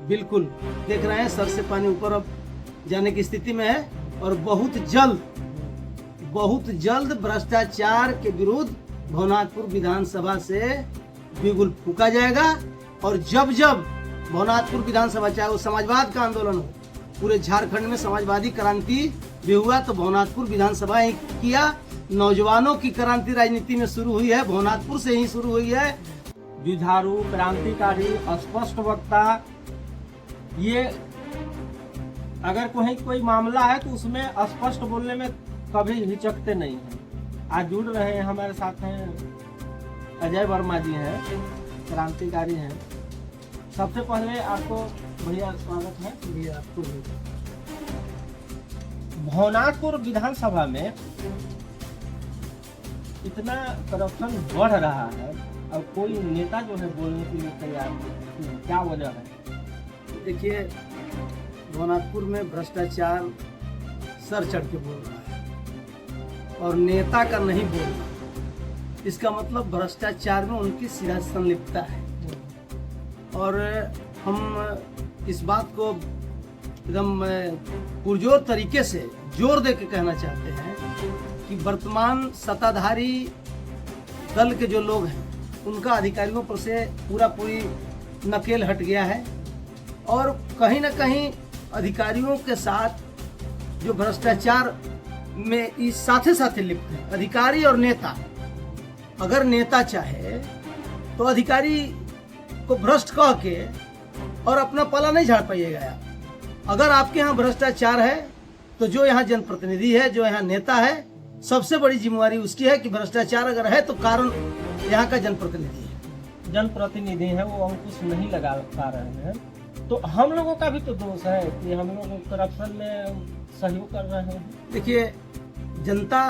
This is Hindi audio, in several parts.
बिल्कुल देख रहे हैं सर से पानी ऊपर अब जाने की स्थिति में है और बहुत जल्द भ्रष्टाचार के विरुद्ध भवनाथपुर विधानसभा से बिगुल फूका जाएगा। और जब भवनाथपुर विधानसभा, चाहे वो समाजवाद का आंदोलन हो, पूरे झारखंड में समाजवादी क्रांति भी हुआ तो भवनाथपुर विधानसभा ही किया। नौजवानों की क्रांति राजनीति में शुरू हुई है, भवनाथपुर से ही शुरू हुई है। जुझारू, क्रांतिकारी, स्पष्ट वक्ता, ये अगर कोई मामला है तो उसमें स्पष्ट बोलने में कभी हिचकते नहीं हैं। आज जुड़ रहे हैं, हमारे साथ हैं अजय वर्मा जी हैं, क्रांतिकारी हैं। सबसे पहले आपको भैया स्वागत है। भैया आपको भी। भवनाथपुर विधानसभा में इतना करप्शन बढ़ रहा है और कोई नेता जो है बोलने के लिए तैयार नहीं, क्या वजह है? देखिए, भवनाथपुर में भ्रष्टाचार सर चढ़ के बोल रहा है और नेता का नहीं बोल रहा। इसका मतलब भ्रष्टाचार में उनकी सीधा संलिप्तता है। और हम इस बात को एकदम पुरजोर तरीके से जोर दे के कहना चाहते हैं कि वर्तमान सत्ताधारी दल के जो लोग हैं उनका अधिकारियों पर से पूरी नकेल हट गया है और कहीं ना कहीं अधिकारियों के साथ जो भ्रष्टाचार में इस साथे लिप्त है अधिकारी और नेता। अगर नेता चाहे तो अधिकारी को भ्रष्ट कह के और अपना पला नहीं झाड़ पाइएगा। अगर आपके यहाँ भ्रष्टाचार है तो जो यहाँ जनप्रतिनिधि है, जो यहाँ नेता है, सबसे बड़ी जिम्मेवारी उसकी है कि भ्रष्टाचार अगर है तो कारण यहाँ का जनप्रतिनिधि है। जनप्रतिनिधि है वो अंकुश नहीं लगा पा रहे हैं, तो हम लोगों का भी तो दोष है कि हम लोग करप्शन में सहयोग कर रहे हैं। देखिए, जनता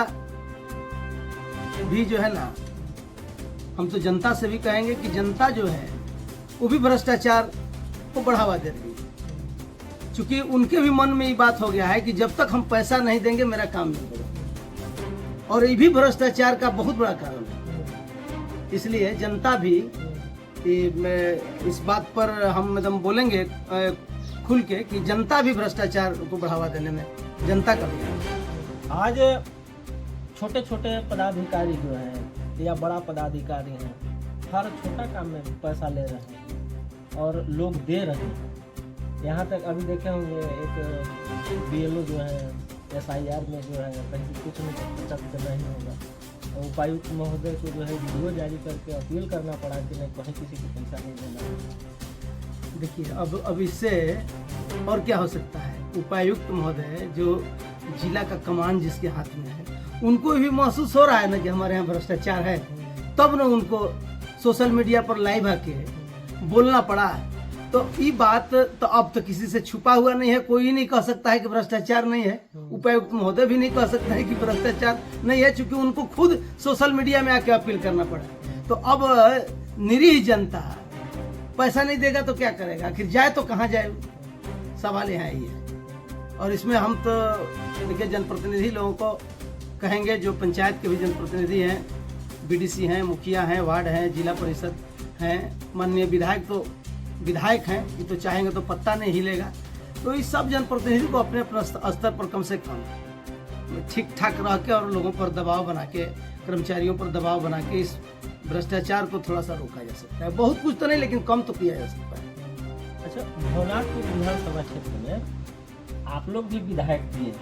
भी जो है ना, हम तो जनता से भी कहेंगे कि जनता जो है वो भी भ्रष्टाचार को बढ़ावा दे रही है। चूंकि उनके भी मन में ये बात हो गया है कि जब तक हम पैसा नहीं देंगे मेरा काम नहीं होगा, और ये भी भ्रष्टाचार का बहुत बड़ा कारण है। इसलिए जनता भी इस बात पर हम एकदम बोलेंगे खुल के कि जनता भी भ्रष्टाचार को बढ़ावा देने में जनता का भी। आज छोटे छोटे पदाधिकारी जो हैं या बड़ा पदाधिकारी हैं, हर छोटा काम में पैसा ले रहे हैं और लोग दे रहे हैं। यहाँ तक अभी देखे होंगे एक BLO जो है SIR में जो है कहीं कुछ नहीं होगा, और उपायुक्त महोदय को जो है वीडियो जारी करके अपील करना पड़ा कि नहीं, कहीं किसी को पैसा नहीं देना। देखिए, अब इससे और क्या हो सकता है। उपायुक्त महोदय जो जिला का कमान जिसके हाथ में है, उनको भी महसूस हो रहा है ना कि हमारे यहाँ भ्रष्टाचार है, तब न उनको सोशल मीडिया पर लाइव आके बोलना पड़ा। तो ये बात तो अब तो किसी से छुपा हुआ नहीं है, कोई नहीं कह सकता है कि भ्रष्टाचार नहीं है। उपायुक्त महोदय भी नहीं कह सकता है कि भ्रष्टाचार नहीं है, चूंकि उनको खुद सोशल मीडिया में आके अपील करना पड़ा। तो अब निरीह जनता पैसा नहीं देगा तो क्या करेगा, आखिर जाए तो कहाँ जाए, सवाल यहाँ ही है। और इसमें हम तो देखिए जनप्रतिनिधि लोगों को कहेंगे, जो पंचायत के भी जनप्रतिनिधि हैं, BDC हैं, मुखिया हैं, वार्ड हैं, जिला परिषद हैं, माननीय विधायक तो विधायक हैं, ये तो चाहेंगे तो पत्ता नहीं हिलेगा। तो इस सब जनप्रतिनिधि को अपने अपने स्तर पर कम से कम ठीक ठाक रह के और लोगों पर दबाव बना के, कर्मचारियों पर दबाव बना के इस भ्रष्टाचार को थोड़ा सा रोका जा सकता है। बहुत कुछ तो नहीं, लेकिन कम तो किया जा सकता है। अच्छा, भवनाथपुर विधानसभा क्षेत्र में आप लोग भी विधायक दिए,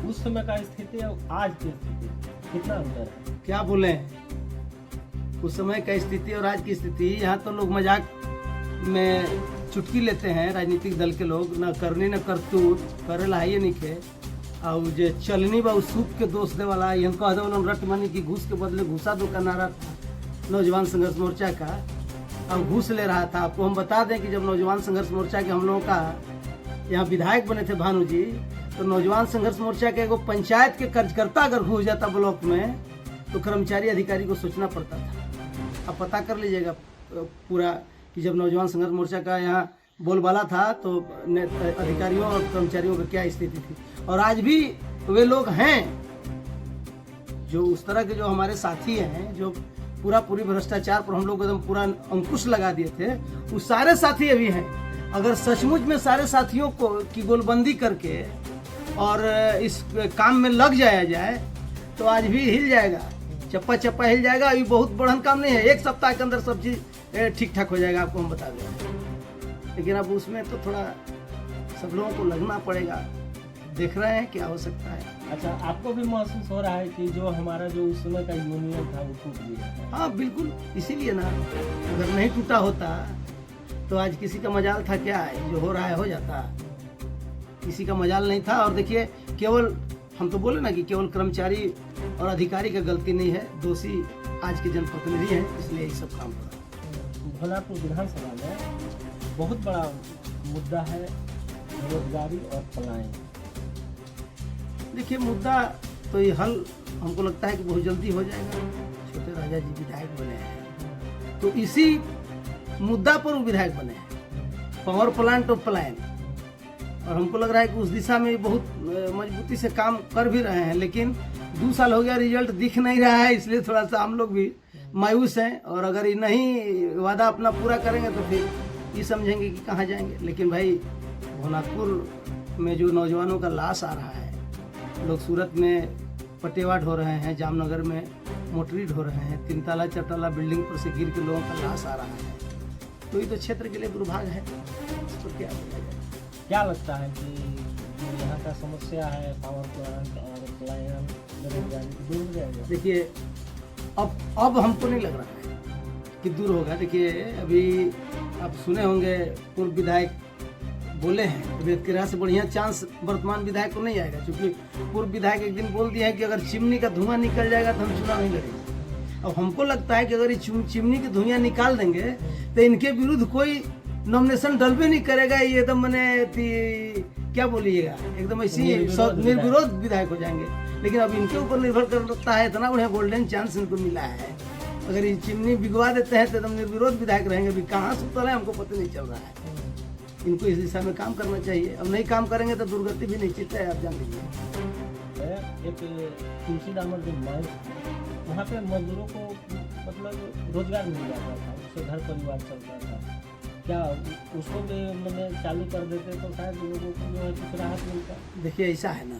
उस समय का स्थिति और आज की स्थिति कितना अंतर है? क्या बोले, उस समय का स्थिति और आज की स्थिति, यहाँ तो लोग मजाक में चुटकी लेते हैं राजनीतिक दल के लोग, न करनी न करतूत करे ला ये नहीं खे, और जो चलनी बा सूप के दोष दे वाला ये कह दे रट मानी कि घूस के बदले घूसा दो का नारा था नौजवान संघर्ष मोर्चा का, और घूस ले रहा था। आपको हम बता दें कि जब नौजवान संघर्ष मोर्चा के हम लोगों का यहाँ विधायक बने थे भानु जी, तो नौजवान संघर्ष मोर्चा के एगो पंचायत के कार्यकर्ता अगर घुस जाता ब्लॉक में तो कर्मचारी अधिकारी को सोचना पड़ता था। अब पता कर लीजिएगा पूरा कि जब नौजवान संघर्ष मोर्चा का यहाँ बोलबाला था तो अधिकारियों और कर्मचारियों की क्या स्थिति थी। और आज भी वे लोग हैं जो उस तरह के जो हमारे साथी हैं, जो पूरी भ्रष्टाचार पर हम लोग एकदम पूरा अंकुश लगा दिए थे, वो सारे साथी अभी हैं। अगर सचमुच में सारे साथियों को की गोलबंदी करके और इस काम में लग जाया जाए तो आज भी हिल जाएगा, चप्पा चप्पा हिल जाएगा। ये बहुत बड़ा काम नहीं है, 1 सप्ताह के अंदर सब चीज़ ठीक ठाक हो जाएगा, आपको हम बता दें। लेकिन अब उसमें तो थोड़ा सब लोगों को लगना पड़ेगा, देख रहे हैं क्या हो सकता है। अच्छा, आपको भी महसूस हो रहा है कि जो हमारा जो उस समय का यूनियन था वो टूट गया? हाँ बिल्कुल, इसीलिए ना, अगर नहीं टूटा होता तो आज किसी का मजाल था क्या, जो हो रहा है हो जाता, किसी का मजाल नहीं था। और देखिए, केवल हम तो बोले ना कि केवल कर्मचारी और अधिकारी का गलती नहीं है, दोषी आज के जनप्रतिनिधि हैं, इसलिए ये सब काम हो रहा है। भोलापुर विधानसभा में बहुत बड़ा मुद्दा है बेरोजगारी और पलायन। देखिए, मुद्दा तो ये हल हमको लगता है कि बहुत जल्दी हो जाएगा। छोटे राजा जी विधायक बने हैं तो इसी मुद्दा पर वो विधायक बने हैं, पावर प्लांट और पलायन। और हमको लग रहा है कि उस दिशा में बहुत मजबूती से काम कर भी रहे हैं, लेकिन 2 साल हो गया, रिजल्ट दिख नहीं रहा है, इसलिए थोड़ा सा हम लोग भी मायूस हैं। और अगर ये नहीं वादा अपना पूरा करेंगे तो फिर ये समझेंगे कि कहाँ जाएंगे। लेकिन भाई, भोनापुर में जो नौजवानों का लाश आ रहा है, लोग सूरत में पटेवा ढो रहे हैं, जामनगर में मोटरी ढो रहे हैं, 3 ताला 4 ताला बिल्डिंग पर से गिर के लोगों का लाश आ रहा है, तो ये तो क्षेत्र के लिए दुर्भाग्य है। इस पर क्या बोला जाए? क्या लगता है कि जो यहाँ का समस्या है पावर प्लांट और पलायन बेरोजगारी दूर हो जाएगा? देखिए, अब हमको नहीं लग रहा है कि दूर होगा। देखिए, अभी आप सुने होंगे पूर्व विधायक बोले हैं, अभी किराया से बढ़िया चांस वर्तमान विधायक को नहीं आएगा, क्योंकि पूर्व विधायक एक दिन बोल दिया है कि अगर चिमनी का धुआं निकल जाएगा तो हम चुनाव नहीं लड़ेंगे। अब हमको लगता है कि अगर ये चिमनी की धुआं निकाल देंगे तो इनके विरुद्ध कोई नॉमिनेशन डलबे नहीं करेगा। ये एकदम मैंने क्या बोलिएगा, एकदम ऐसी निर्विरोध विधायक हो जाएंगे। लेकिन अब इनके ऊपर निर्भर करता है, इतना बढ़िया गोल्डन चांस इनको मिला है। अगर ये चिमनी बिगवा देते हैं तो एकदम निर्विरोध विधायक रहेंगे। अभी कहाँ सुतल है हमको पता नहीं चल रहा है। इनको इस दिशा में काम करना चाहिए। अब नहीं काम करेंगे तो दुर्गति भी निश्चित है, आप जान लीजिए। एक तुलसी दामर जो माइंस वहाँ पे मजदूरों को मतलब रोजगार मिल जाता था, उससे घर परिवार चलता था। क्या उसको भी मैंने चालू कर देते तो शायद लोगों को जो है कुछ राहत मिलता? देखिए, ऐसा है ना,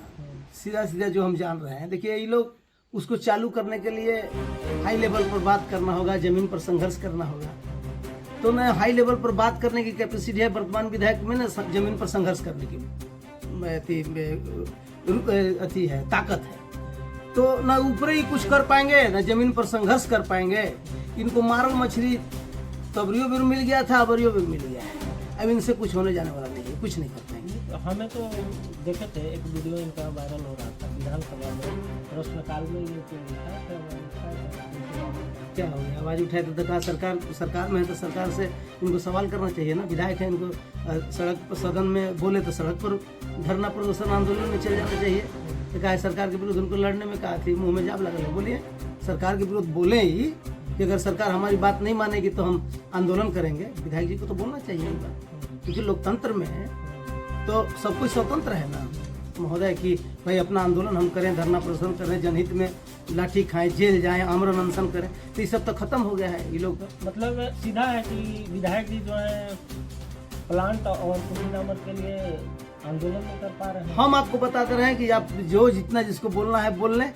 सीधा सीधा जो हम जान रहे हैं, देखिए ये लोग उसको चालू करने के लिए हाई लेवल पर बात करना होगा, जमीन पर संघर्ष करना होगा। तो न हाई लेवल पर बात करने की कैपेसिटी है वर्तमान विधायक में, न जमीन पर संघर्ष करने की अति है, ताकत है। तो न ऊपर ही कुछ कर पाएंगे, न जमीन पर संघर्ष कर पाएंगे। इनको मारल मछली तबरियो भी मिल गया था, अबरियो भी मिल गया है। अब इनसे कुछ होने जाने वाला नहीं है, कुछ नहीं कर पाएंगे। हमें तो देखे थे एक वीडियो इनका वायरल हो रहा था विधानसभा में, प्रश्नकाल में ये क्या हो गया, आवाज उठाए तो कहा सरकार में है तो सरकार से इनको सवाल करना चाहिए ना। विधायक है, इनको सड़क पर सदन में बोले तो सड़क पर धरना प्रदर्शन आंदोलन में चले जाना चाहिए। तो कहा सरकार के विरुद्ध उनको लड़ने में कहा थी, मुंह में जाप लगा है। बोलिए, सरकार के विरुद्ध बोले ही कि अगर सरकार हमारी बात नहीं मानेगी तो हम आंदोलन करेंगे। विधायक जी को तो बोलना चाहिए ये बात, क्योंकि लोकतंत्र में तो सब कुछ स्वतंत्र है ना महोदय, कि भाई अपना आंदोलन हम करें, धरना प्रदर्शन करें, जनहित में लाठी खाएं, जेल जाएं, आमरण अनशन करें। तो ये सब तो खत्म हो गया है। ये लोग मतलब सीधा है कि विधायक जी जो है प्लांट और तुलसी दामर के लिए आंदोलन नहीं कर पा रहे हैं। हम आपको बताते रहे हैं कि आप जो जितना जिसको बोलना है बोल लें।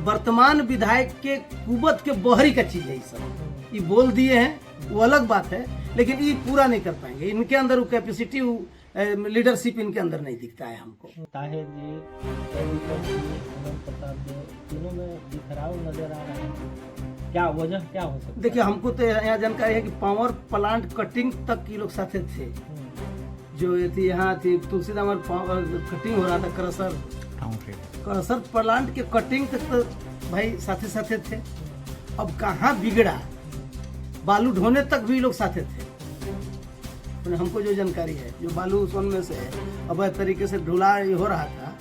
वर्तमान विधायक के कुबत के बहरी का चीज है ये सब। ये बोल दिए हैं वो अलग बात है, लेकिन ये पूरा नहीं कर पाएंगे। इनके अंदर वो कैपेसिटी, लीडरशिप इनके अंदर नहीं दिखता है हमको। ताहिर जी, अनंत प्रताप जी, तीनों में बिखराव नजर आ रहा है। क्या वजह क्या हो सकती है? देखिए, हमको तो यहाँ जानकारी है कि पावर प्लांट कटिंग तक ये लोग साथे थे। जो ये थी यहाँ थी तुलसी दामर कटिंग हो रहा था, करसर प्लांट के कटिंग तक तो भाई साथे साथे थे। अब कहाँ बिगड़ा, बालू ढोने तक भी लोग साथे थे। तो हमको जो जानकारी है, जो बालू सोन में से अवैध तरीके से ढुला हो रहा था,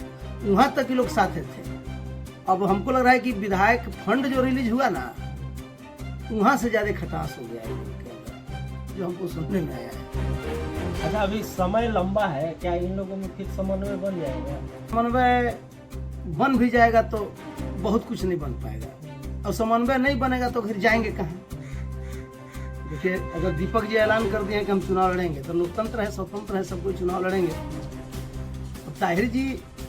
वहाँ तक ये लोग साथे थे। अब हमको लग रहा है कि विधायक फंड जो रिलीज हुआ ना, वहाँ से ज्यादा खटास हो गया है इनके अंदर, जो हमको सुनने में आया है। अच्छा, अभी समय लंबा है, क्या इन लोगों में फिर समन्वय बन जाएगा? समन्वय बन भी जाएगा तो बहुत कुछ नहीं बन पाएगा, और समन्वय नहीं बनेगा तो फिर जाएंगे कहाँ? देखिए, अगर दीपक जी ऐलान कर दिए हैं कि हम चुनाव लड़ेंगे, तो लोकतंत्र है, स्वतंत्र है, सब कोई चुनाव लड़ेंगे। अब ताहिर जी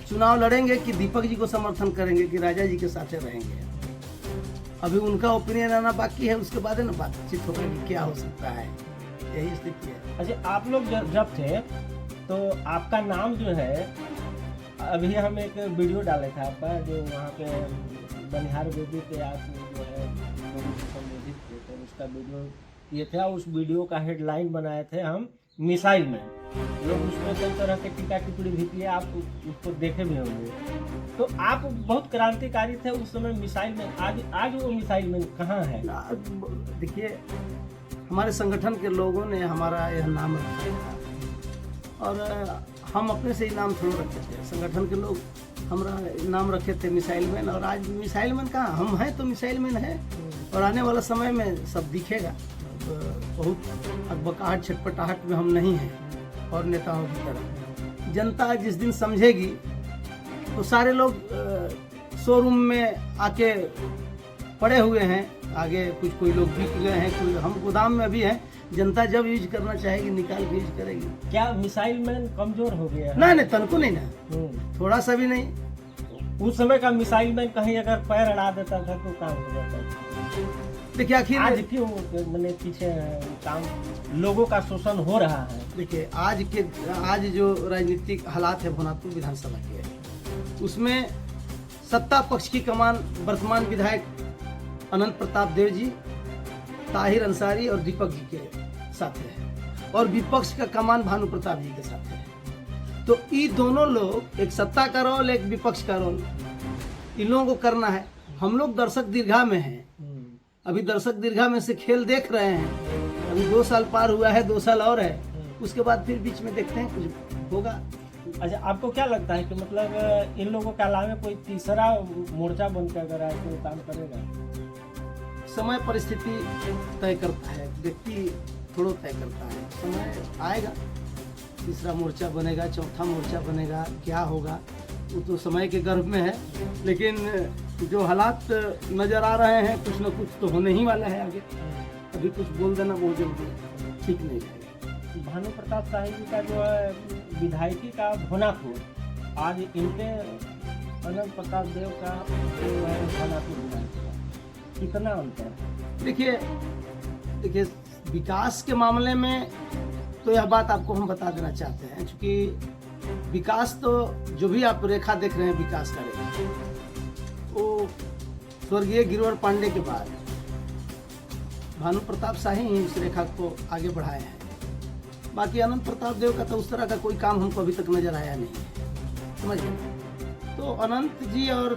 चुनाव लड़ेंगे कि दीपक जी को समर्थन करेंगे कि राजा जी के साथ रहेंगे, अभी उनका ओपिनियन आना बाकी है, उसके बाद है ना बातचीत होगा कि क्या हो सकता है, यही स्थिति है। अच्छा, आप लोग जब थे तो आपका नाम जो है, अभी हम एक वीडियो डाले थे आपका, जो वहाँ पे बनिहार बेदी पे आप जो है लोगों से संबोधित थे, तो उसका वीडियो ये था। उस वीडियो का हेडलाइन बनाए थे हम मिसाइल मैन। लोग उसमें कई तरह के टीका टिप्पणी भी किए, आप उसको देखे भी होंगे। तो आप बहुत क्रांतिकारी थे उस समय मिसाइल मैन। आज वो मिसाइल मैन कहाँ है? देखिए, हमारे संगठन के लोगों ने हमारा यह नाम रखा था, और हम अपने से ही नाम थोड़ा रखे थे। संगठन के लोग हमारा नाम रखे थे मिसाइल मैन, और आज मिसाइल मैन कहाँ, हम हैं तो मिसाइल मैन है, और आने वाला समय में सब दिखेगा। बहुत अकबकाहट छटपटाहट में हम नहीं हैं, और नेताओं की तरह जनता जिस दिन समझेगी तो सारे लोग शोरूम में आके पड़े हुए हैं, आगे कुछ कोई लोग बिक गए हैं, कोई हम गोदाम में अभी हैं। जनता जब यूज करना चाहेगी निकाल के यूज करेगी। क्या मिसाइल मैन कमजोर हो गया है? नहीं, तनको नहीं ना, थोड़ा सा भी नहीं। उस समय का मिसाइल मैन कहीं अगर पैर अड़ा देता था तो काम हो जाता था। देखिए, आखिर आज क्यों मैंने पीछे काम, लोगों का शोषण हो रहा है? देखिए, आज जो राजनीतिक हालात है भुवनापुर विधानसभा के, उसमें सत्ता पक्ष की कमान वर्तमान विधायक अनंत प्रताप देव जी, ताहिर अंसारी और दीपक जी के साथ है, और विपक्ष का कमान भानु प्रताप जी के साथ है। तो ये दोनों लोग, एक सत्ता का रोल, एक विपक्ष का रोल, इन लोगों को करना है। हम लोग दर्शक दीर्घा में हैं, अभी दर्शक दीर्घा में से खेल देख रहे हैं। अभी 2 साल पार हुआ है, 2 साल और है, उसके बाद फिर बीच में देखते हैं कुछ होगा। अच्छा, आपको क्या लगता है कि मतलब इन लोगों के अलावा कोई तीसरा मोर्चा बनकर अगर आपको काम करेगा? समय परिस्थिति तय करता है, व्यक्ति थोड़ा तय करता है। समय आएगा, तीसरा मोर्चा बनेगा, चौथा मोर्चा बनेगा, क्या होगा वो तो समय के गर्भ में है। लेकिन जो हालात नजर आ रहे हैं, कुछ न कुछ तो होने ही वाला है आगे। अभी कुछ बोल देना बहुत जल्दी ठीक नहीं है। भानु प्रताप शाही जी का जो है विधायकी का भुवनापुर, आज इनके अनंत प्रताप देव का जो है भुवनापुर विधायक, कितना अंतर है? देखिए, विकास के मामले में तो यह बात आपको हम बता देना चाहते हैं, क्योंकि विकास तो जो भी आप रेखा देख रहे हैं, विकास का रेखा, वो स्वर्गीय गिरिवर पांडे के बाद भानु प्रताप शाही ही इस रेखा को आगे बढ़ाए हैं। बाकी अनंत प्रताप देव का तो उस तरह का कोई काम हमको अभी तक नजर आया नहीं है, समझ गए। तो अनंत जी और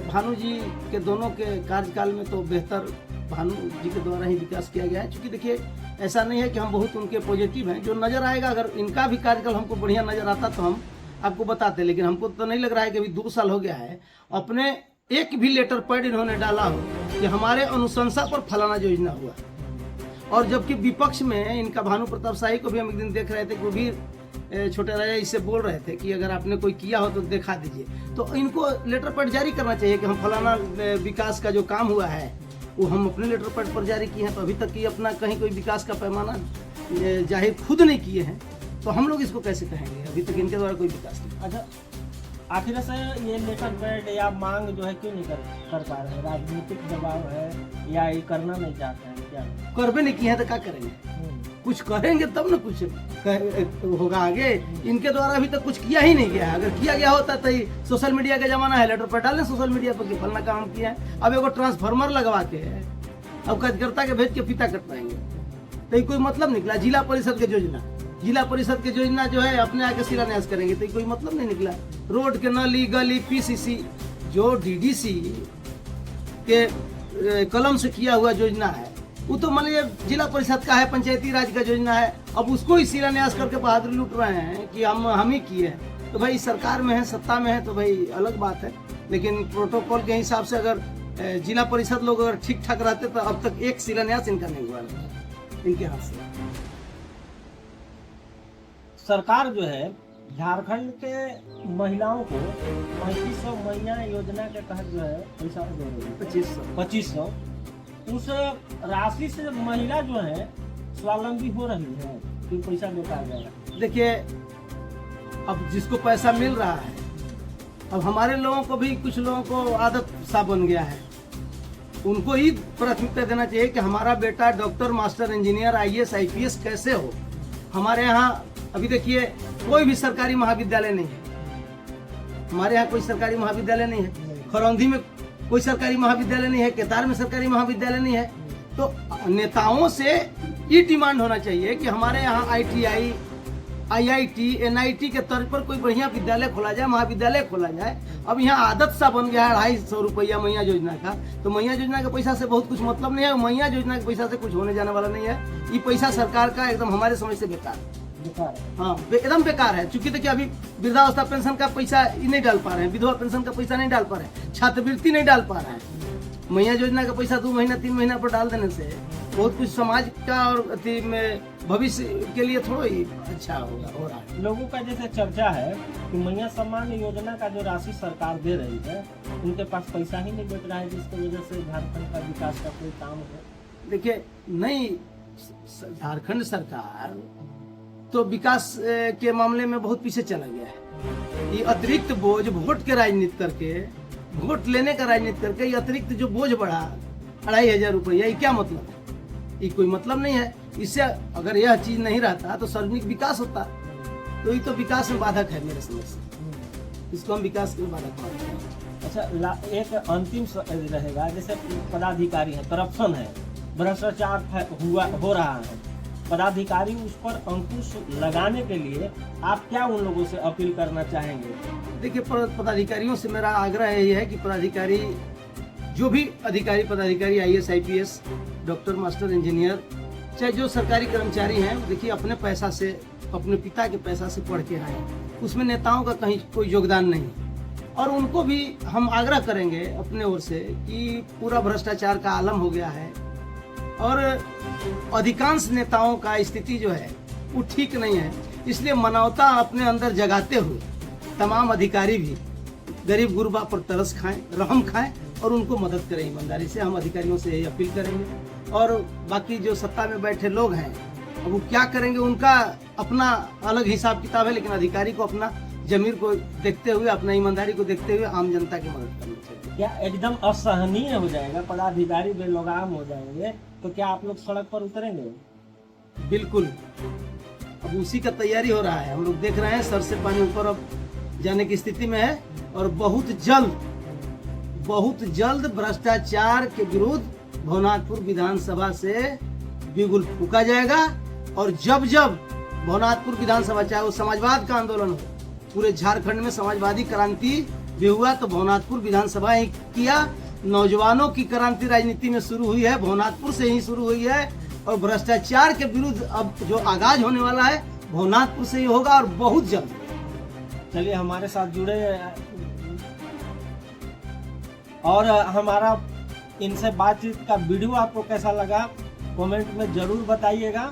भानु जी के दोनों के कार्यकाल में तो बेहतर भानु जी के द्वारा ही विकास किया गया है। क्योंकि देखिए, ऐसा नहीं है कि हम बहुत उनके पॉजिटिव हैं, जो नज़र आएगा, अगर इनका भी कार्यकाल हमको बढ़िया नज़र आता तो हम आपको बताते। लेकिन हमको तो नहीं लग रहा है कि अभी 2 साल हो गया है, अपने एक भी लेटर पैड इन्होंने डाला हो कि हमारे अनुशंसा पर फलाना योजना हुआ। और जबकि विपक्ष में इनका भानु प्रताप शाही को भी हम एक दिन देख रहे थे, वो भी छोटे राजा इससे बोल रहे थे कि अगर आपने कोई किया हो तो दिखा दीजिए। तो इनको लेटर पैड जारी करना चाहिए कि हम फलाना विकास का जो काम हुआ है वो हम अपने लेटर पैड पर जारी किए हैं। तो अभी तक ये अपना कहीं कोई विकास का पैमाना जाहिर खुद नहीं किए हैं, तो हम लोग इसको कैसे कहेंगे? अभी तक इनके द्वारा कोई विकास नहीं। अच्छा, आखिर से ये लेटर पैड या मांग जो है क्यों नहीं कर पा रहे हैं? राजनीतिक दबाव है या ये करना नहीं चाहते हैं? क्या करबे नहीं किए हैं तो क्या करेंगे? कुछ करेंगे तब ना कुछ होगा आगे। इनके द्वारा अभी तक कुछ किया ही नहीं गया है। अगर किया गया होता तो सोशल मीडिया का जमाना है, लेटर पर डालें सोशल मीडिया पर कि फलना काम किया है। अब एगो ट्रांसफार्मर लगवा के है, अब कार्यकर्ता के भेज के फीता कटवाएंगे, तो कोई मतलब निकला? जिला परिषद के योजना जो है अपने आके शिलान्यास करेंगे, तो कोई मतलब नहीं निकला। रोड के नली गली पीसीसी जो डीडीसी के कलम से किया हुआ योजना है, वो तो मान लीजिए जिला परिषद का है, पंचायती राज का योजना है। अब उसको ही शिलान्यास करके बहादुरी लूट रहे हैं कि हम ही किए हैं। तो भाई सरकार में है, सत्ता में है, तो भाई अलग बात है। लेकिन प्रोटोकॉल के हिसाब से अगर जिला परिषद लोग अगर ठीक ठाक रहते तो अब तक एक शिलान्यास इनका नहीं हुआ इनके हाथ से। सरकार जो है झारखंड के महिलाओं को 3500 मैया योजना के तहत जो है पैसा दे रही है, 2500। उस राशि से महिला जो है स्वावलंबी हो रही है कि पैसा बेकार जाएगा? देखिए, अब जिसको पैसा मिल रहा है, अब हमारे लोगों को भी कुछ लोगों को आदत सा बन गया है, उनको ही प्राथमिकता देना चाहिए कि हमारा बेटा doctor, master, engineer, IAS, IPS कैसे हो। हमारे यहाँ अभी देखिए कोई भी सरकारी महाविद्यालय नहीं है, हमारे यहाँ कोई सरकारी महाविद्यालय नहीं है, खरौंधी में कोई सरकारी महाविद्यालय नहीं है, केतार में सरकारी महाविद्यालय नहीं है। तो नेताओं से ये डिमांड होना चाहिए कि हमारे यहाँ ITI, IIT, NIT के तर्ज पर कोई बढ़िया विद्यालय खोला जाए, महाविद्यालय खोला जाए। अब यहाँ आदत सा बन गया है 250 रुपया मैया योजना का, तो मैया योजना के पैसा से बहुत कुछ मतलब नहीं है, मैया योजना के पैसा से कुछ होने जाने वाला नहीं है। ये पैसा सरकार का एकदम हमारे समझ से बेकार है, हाँ एकदम बेकार है। चूंकि देखिए अभी वृद्धावस्था पेंशन का पैसा ही नहीं डाल पा रहे हैं, विधवा पेंशन का पैसा नहीं डाल पा रहे हैं, छात्रवृत्ति नहीं डाल पा रहे हैं। मैया योजना का पैसा 2 महीना 3 महीना पर डाल देने से बहुत कुछ समाज का और अति में भविष्य के लिए थोड़ा ही अच्छा होगा हो रहा है। लोगों का जैसे चर्चा है कि मैया सम्मान योजना का जो राशि सरकार दे रही है, उनके पास पैसा ही नहीं बच रहा है, जिसकी वजह से झारखंड का विकास का कोई काम हो। देखिए नहीं, झारखंड सरकार तो विकास के मामले में बहुत पीछे चला गया है। ये अतिरिक्त बोझ वोट के राजनीति करके, वोट लेने का राजनीति करके ये अतिरिक्त जो बोझ बढ़ा 2500 रुपया, ये क्या मतलब है? ये कोई मतलब नहीं है। इससे अगर यह चीज नहीं रहता तो सार्वजनिक विकास होता, तो ये तो विकास में बाधक है मेरे समझ से, इसको हम विकास में बाधक मानते हैं। अच्छा, एक अंतिम रहेगा, जैसे पदाधिकारी है, करप्शन है, भ्रष्टाचार हो रहा है, पदाधिकारी उस पर अंकुश लगाने के लिए आप क्या उन लोगों से अपील करना चाहेंगे? देखिए, पदाधिकारियों से मेरा आग्रह यही है कि पदाधिकारी, जो भी अधिकारी पदाधिकारी, IAS, IPS, doctor, master, engineer, चाहे जो सरकारी कर्मचारी हैं, देखिए अपने पैसा से, अपने पिता के पैसा से पढ़ के आए, उसमें नेताओं का कहीं कोई योगदान नहीं। और उनको भी हम आग्रह करेंगे अपने ओर से कि पूरा भ्रष्टाचार का आलम हो गया है और अधिकांश नेताओं का स्थिति जो है वो ठीक नहीं है। इसलिए मानवता अपने अंदर जगाते हुए तमाम अधिकारी भी गरीब गुरबा पर तरस खाएं, रहम खाएं और उनको मदद करें ईमानदारी से। हम अधिकारियों से यही अपील करेंगे। और बाकी जो सत्ता में बैठे लोग हैं, अब वो क्या करेंगे, उनका अपना अलग हिसाब किताब है, लेकिन अधिकारी को अपना जमीर को देखते हुए, अपना ईमानदारी को देखते हुए आम जनता की मदद करनी चाहिए। क्या एकदम असहनीय हो जाएगा, पदाधिकारी बेलगाम हो जाएंगे, तो क्या आप लोग सड़क पर उतरेंगे? बिल्कुल, अब उसी का तैयारी हो रहा है। हम लोग देख रहे हैं सर से पानी ऊपर अब जाने की स्थिति में है और बहुत जल्द भ्रष्टाचार के विरुद्ध भवनाथपुर विधानसभा से बिगुल फूका जाएगा। और जब भवनाथपुर विधानसभा, चाहे वो समाजवाद का आंदोलन हो, पूरे झारखंड में समाजवादी क्रांति भी हुआ तो भवनाथपुर विधानसभा ही किया। नौजवानों की क्रांति राजनीति में शुरू हुई है, भवनाथपुर से ही शुरू हुई है। और भ्रष्टाचार के विरुद्ध अब जो आगाज होने वाला है भवनाथपुर से ही होगा और बहुत जल्द। चलिए हमारे साथ जुड़े और हमारा इनसे बातचीत का वीडियो आपको कैसा लगा कमेंट में जरूर बताइएगा।